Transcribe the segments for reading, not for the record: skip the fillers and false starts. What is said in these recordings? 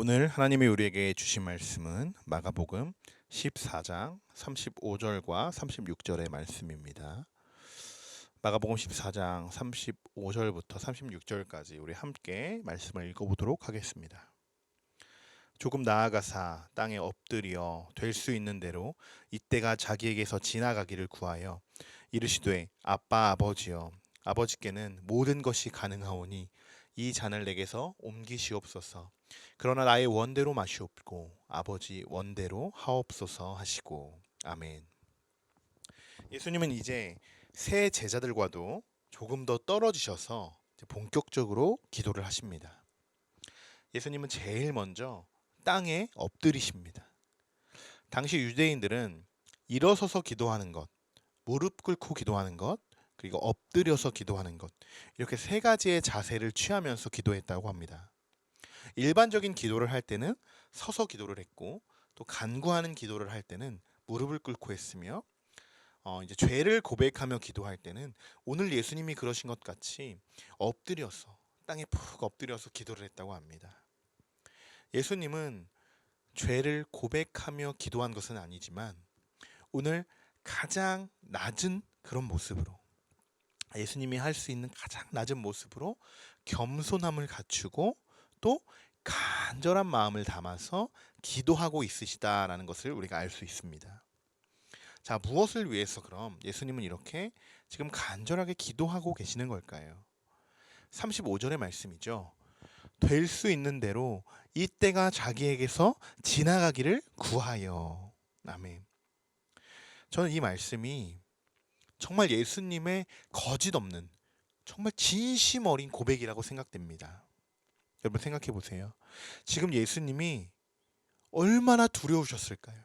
오늘 하나님이 우리에게 주신 말씀은 마가복음 14장 35절과 36절의 말씀입니다. 마가복음 14장 35절부터 36절까지 우리 함께 말씀을 읽어보도록 하겠습니다. 조금 나아가사 땅에 엎드려 될 수 있는 대로 이때가 자기에게서 지나가기를 구하여 이르시되 아빠 아버지여 아버지께는 모든 것이 가능하오니 이 잔을 내게서 옮기시옵소서. 그러나 나의 원대로 마시옵고 아버지 원대로 하옵소서 하시고 아멘. 예수님은 이제 새 제자들과도 조금 더 떨어지셔서 본격적으로 기도를 하십니다. 예수님은 제일 먼저 땅에 엎드리십니다. 당시 유대인들은 일어서서 기도하는 것, 무릎 꿇고 기도하는 것, 그리고 엎드려서 기도하는 것, 이렇게 세 가지의 자세를 취하면서 기도했다고 합니다. 일반적인 기도를 할 때는 서서 기도를 했고, 또 간구하는 기도를 할 때는 무릎을 꿇고 했으며, 이제 죄를 고백하며 기도할 때는 오늘 예수님이 그러신 것 같이 엎드려서 땅에 푹 엎드려서 기도를 했다고 합니다. 예수님은 죄를 고백하며 기도한 것은 아니지만 오늘 가장 낮은 그런 모습으로, 예수님이 할 수 있는 가장 낮은 모습으로 겸손함을 갖추고 또 간절한 마음을 담아서 기도하고 있으시다라는 것을 우리가 알 수 있습니다. 자, 무엇을 위해서 그럼 예수님은 이렇게 지금 간절하게 기도하고 계시는 걸까요? 35절의 말씀이죠. 될 수 있는 대로 이때가 자기에게서 지나가기를 구하여. 아멘. 저는 이 말씀이 정말 예수님의 거짓 없는 정말 진심 어린 고백이라고 생각됩니다. 여러분 생각해 보세요. 지금 예수님이 얼마나 두려우셨을까요?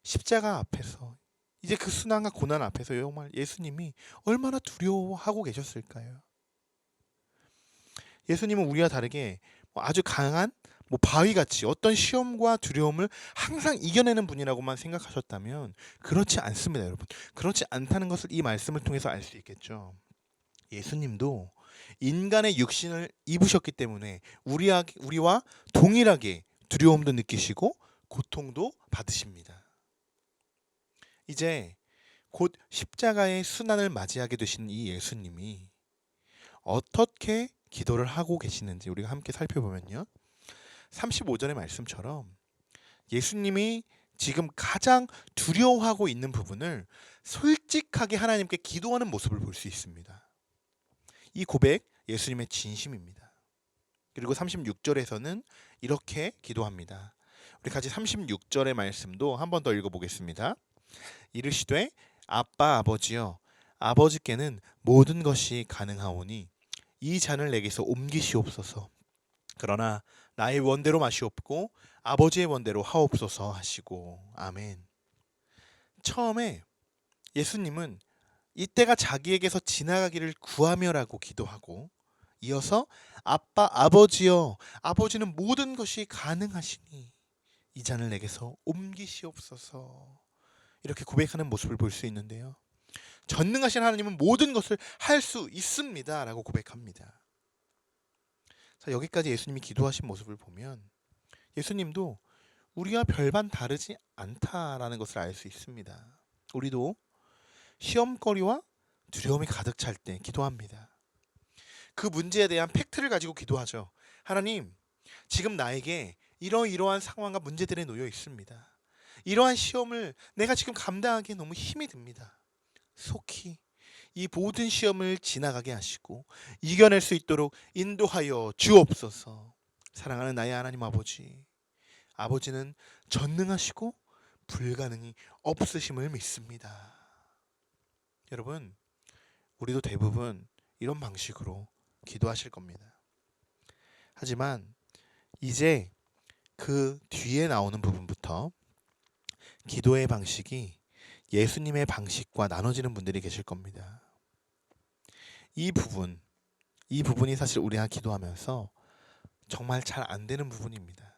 십자가 앞에서, 이제 그 순환과 고난 앞에서 정말 예수님이 얼마나 두려워하고 계셨을까요? 예수님은 우리와 다르게 아주 강한 바위같이 어떤 시험과 두려움을 항상 이겨내는 분이라고만 생각하셨다면 그렇지 않습니다, 여러분. 그렇지 않다는 것을 이 말씀을 통해서 알 수 있겠죠. 예수님도 인간의 육신을 입으셨기 때문에 우리와 동일하게 두려움도 느끼시고 고통도 받으십니다. 이제 곧 십자가의 순환을 맞이하게 되신 이 예수님이 어떻게 기도를 하고 계시는지 우리가 함께 살펴보면요. 35절의 말씀처럼 예수님이 지금 가장 두려워하고 있는 부분을 솔직하게 하나님께 기도하는 모습을 볼 수 있습니다. 이 고백 예수님의 진심입니다. 그리고 36절에서는 이렇게 기도합니다. 우리 같이 36절의 말씀도 한 번 더 읽어보겠습니다. 이르시되 아빠 아버지여 아버지께는 모든 것이 가능하오니 이 잔을 내게서 옮기시옵소서. 그러나 나의 원대로 마시옵고 아버지의 원대로 하옵소서 하시고 아멘. 처음에 예수님은 이때가 자기에게서 지나가기를 구하며라고 기도하고 이어서 아빠 아버지여 아버지는 모든 것이 가능하시니 이 잔을 내게서 옮기시옵소서, 이렇게 고백하는 모습을 볼 수 있는데요. 전능하신 하나님은 모든 것을 할 수 있습니다 라고 고백합니다. 자, 여기까지 예수님이 기도하신 모습을 보면 예수님도 우리와 별반 다르지 않다라는 것을 알 수 있습니다. 우리도 시험거리와 두려움이 가득 찰 때 기도합니다. 그 문제에 대한 팩트를 가지고 기도하죠. 하나님, 지금 나에게 이러이러한 상황과 문제들에 놓여 있습니다. 이러한 시험을 내가 지금 감당하기에 너무 힘이 듭니다. 속히 이 모든 시험을 지나가게 하시고 이겨낼 수 있도록 인도하여 주옵소서. 사랑하는 나의 하나님 아버지, 아버지는 전능하시고 불가능이 없으심을 믿습니다. 여러분, 우리도 대부분 이런 방식으로 기도하실 겁니다. 하지만 이제 그 뒤에 나오는 부분부터 기도의 방식이 예수님의 방식과 나눠지는 분들이 계실 겁니다. 이 부분이 사실 우리가 기도하면서 정말 잘 안 되는 부분입니다.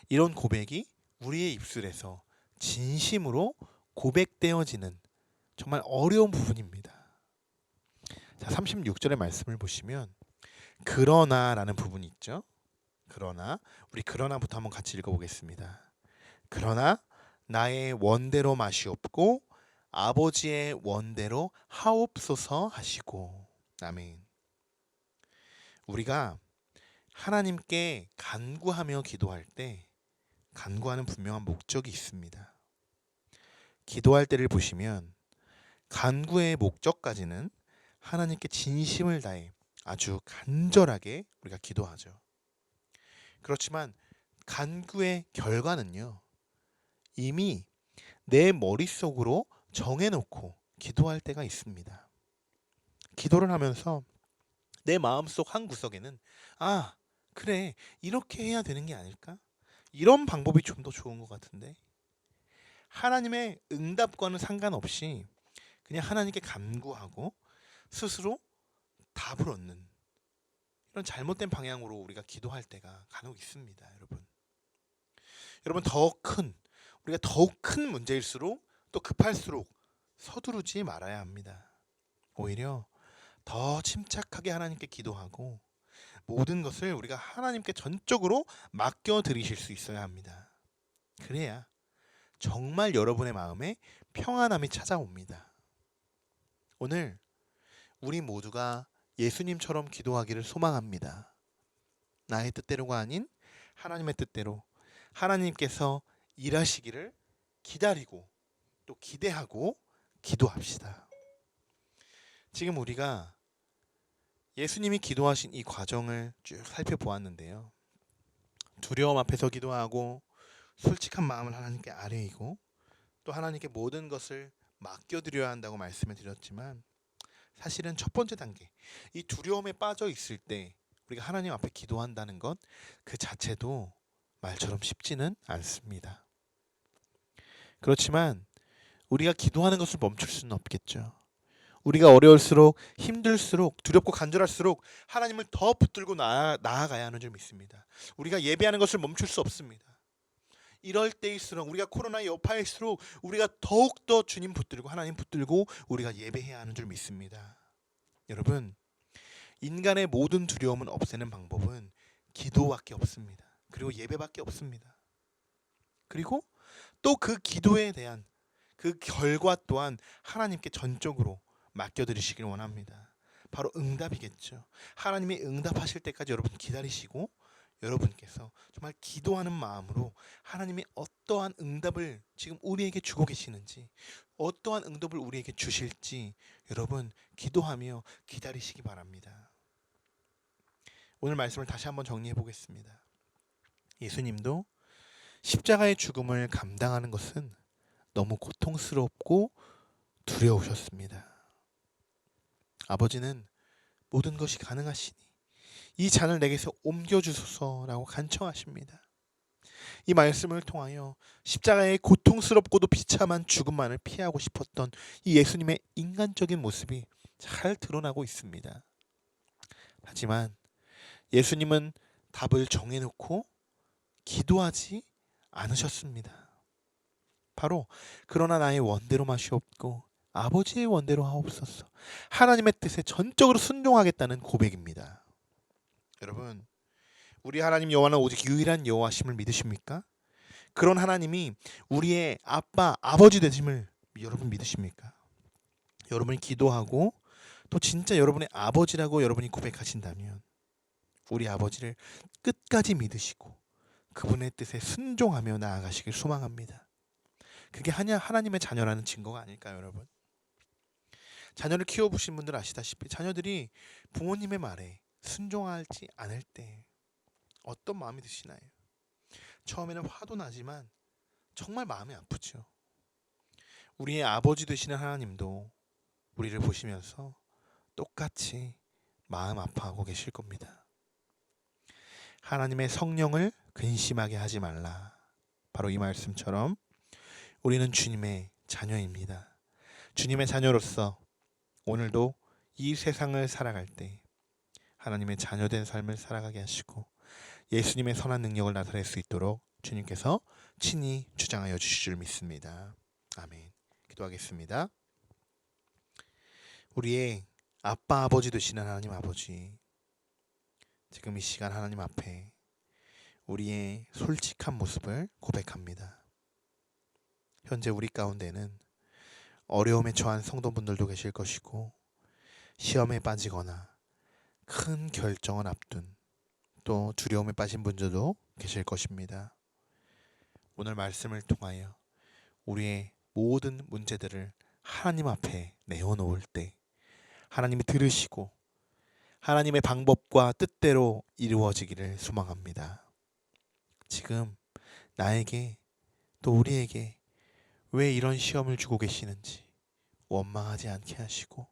이런 고백이 우리의 입술에서 진심으로 고백되어지는 정말 어려운 부분입니다. 자, 36절의 말씀을 보시면 그러나라는 부분이 있죠. 우리 그러나부터 한번 같이 읽어보겠습니다. 그러나 나의 원대로 마시옵고 아버지의 원대로 하옵소서 하시고. 아멘. 우리가 하나님께 간구하며 기도할 때 간구하는 분명한 목적이 있습니다. 기도할 때를 보시면 간구의 목적까지는 하나님께 진심을 다해 아주 간절하게 우리가 기도하죠. 그렇지만 간구의 결과는요, 이미 내 머릿속으로 정해놓고 기도할 때가 있습니다. 기도를 하면서 내 마음속 한 구석에는 그래, 이렇게 해야 되는 게 아닐까? 이런 방법이 좀 더 좋은 것 같은데. 하나님의 응답과는 상관없이 그냥 하나님께 간구하고 스스로 답을 얻는 이런 잘못된 방향으로 우리가 기도할 때가 간혹 있습니다, 여러분. 여러분, 우리가 더욱 큰 문제일수록 또 급할수록 서두르지 말아야 합니다. 오히려 더 침착하게 하나님께 기도하고 모든 것을 우리가 하나님께 전적으로 맡겨드리실 수 있어야 합니다. 그래야 정말 여러분의 마음에 평안함이 찾아옵니다. 오늘 우리 모두가 예수님처럼 기도하기를 소망합니다. 나의 뜻대로가 아닌 하나님의 뜻대로 하나님께서 일하시기를 기다리고 또 기대하고 기도합시다. 지금 우리가 예수님이 기도하신 이 과정을 쭉 살펴보았는데요. 두려움 앞에서 기도하고 솔직한 마음을 하나님께 아뢰이고 또 하나님께 모든 것을 맡겨드려야 한다고 말씀을 드렸지만, 사실은 첫 번째 단계, 이 두려움에 빠져 있을 때 우리가 하나님 앞에 기도한다는 것 그 자체도 말처럼 쉽지는 않습니다. 그렇지만 우리가 기도하는 것을 멈출 수는 없겠죠. 우리가 어려울수록, 힘들수록, 두렵고 간절할수록 하나님을 더 붙들고 나아가야 하는 줄 믿습니다. 우리가 예배하는 것을 멈출 수 없습니다. 이럴 때일수록, 우리가 코로나 여파일수록 우리가 더욱더 주님 붙들고 하나님 붙들고 우리가 예배해야 하는 줄 믿습니다. 여러분, 인간의 모든 두려움은 없애는 방법은 기도밖에 없습니다. 그리고 예배밖에 없습니다. 그리고 또 그 기도에 대한 그 결과 또한 하나님께 전적으로 맡겨드리시길 원합니다. 바로 응답이겠죠. 하나님이 응답하실 때까지 여러분 기다리시고, 여러분께서 정말 기도하는 마음으로 하나님이 어떠한 응답을 지금 우리에게 주고 계시는지, 어떠한 응답을 우리에게 주실지 여러분 기도하며 기다리시기 바랍니다. 오늘 말씀을 다시 한번 정리해 보겠습니다. 예수님도 십자가의 죽음을 감당하는 것은 너무 고통스럽고 두려우셨습니다. 아버지는 모든 것이 가능하시니 이 잔을 내게서 옮겨주소서라고 간청하십니다. 이 말씀을 통하여 십자가의 고통스럽고도 비참한 죽음만을 피하고 싶었던 이 예수님의 인간적인 모습이 잘 드러나고 있습니다. 하지만 예수님은 답을 정해놓고 기도하지 않으셨습니다. 바로 그러나 나의 원대로 마시옵고 아버지의 원대로 하옵소서, 하나님의 뜻에 전적으로 순종하겠다는 고백입니다. 여러분, 우리 하나님 여호와는 오직 유일한 여호와심을 믿으십니까? 그런 하나님이 우리의 아버지 되심을 여러분 믿으십니까? 여러분이 기도하고 또 진짜 여러분의 아버지라고 여러분이 고백하신다면 우리 아버지를 끝까지 믿으시고 그분의 뜻에 순종하며 나아가시길 소망합니다. 그게 하나님의 자녀라는 증거가 아닐까요, 여러분? 자녀를 키워보신 분들 아시다시피 자녀들이 부모님의 말에 순종하지 않을 때 어떤 마음이 드시나요? 처음에는 화도 나지만 정말 마음이 아프죠. 우리의 아버지 되시는 하나님도 우리를 보시면서 똑같이 마음 아파하고 계실 겁니다. 하나님의 성령을 근심하게 하지 말라. 바로 이 말씀처럼 우리는 주님의 자녀입니다. 주님의 자녀로서 오늘도 이 세상을 살아갈 때 하나님의 자녀된 삶을 살아가게 하시고 예수님의 선한 능력을 나타낼 수 있도록 주님께서 친히 주장하여 주실 줄 믿습니다. 아멘. 기도하겠습니다. 우리의 아버지 되시는 하나님 아버지, 지금 이 시간 하나님 앞에 우리의 솔직한 모습을 고백합니다. 현재 우리 가운데는 어려움에 처한 성도분들도 계실 것이고, 시험에 빠지거나 큰 결정을 앞둔, 또 두려움에 빠진 분들도 계실 것입니다. 오늘 말씀을 통하여 우리의 모든 문제들을 하나님 앞에 내어놓을 때 하나님이 들으시고 하나님의 방법과 뜻대로 이루어지기를 소망합니다. 지금 나에게, 또 우리에게 왜 이런 시험을 주고 계시는지 원망하지 않게 하시고,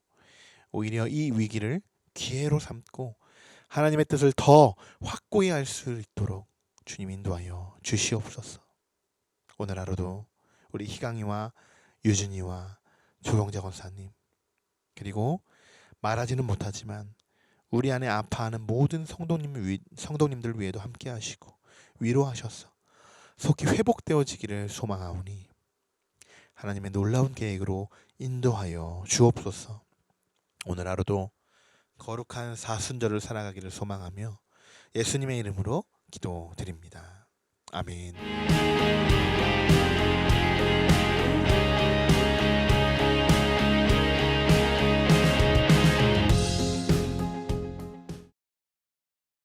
오히려 이 위기를 기회로 삼고 하나님의 뜻을 더 확고히 알 수 있도록 주님 인도하여 주시옵소서. 오늘 하루도 우리 희강이와 유준이와 조경재 권사님, 그리고 말하지는 못하지만 우리 안에 아파하는 모든 성도님들 위에도 함께 하시고 위로하셔서 속히 회복되어지기를 소망하오니 하나님의 놀라운 계획으로 인도하여 주옵소서. 오늘 하루도 거룩한 사순절을 살아가기를 소망하며 예수님의 이름으로 기도드립니다. 아멘.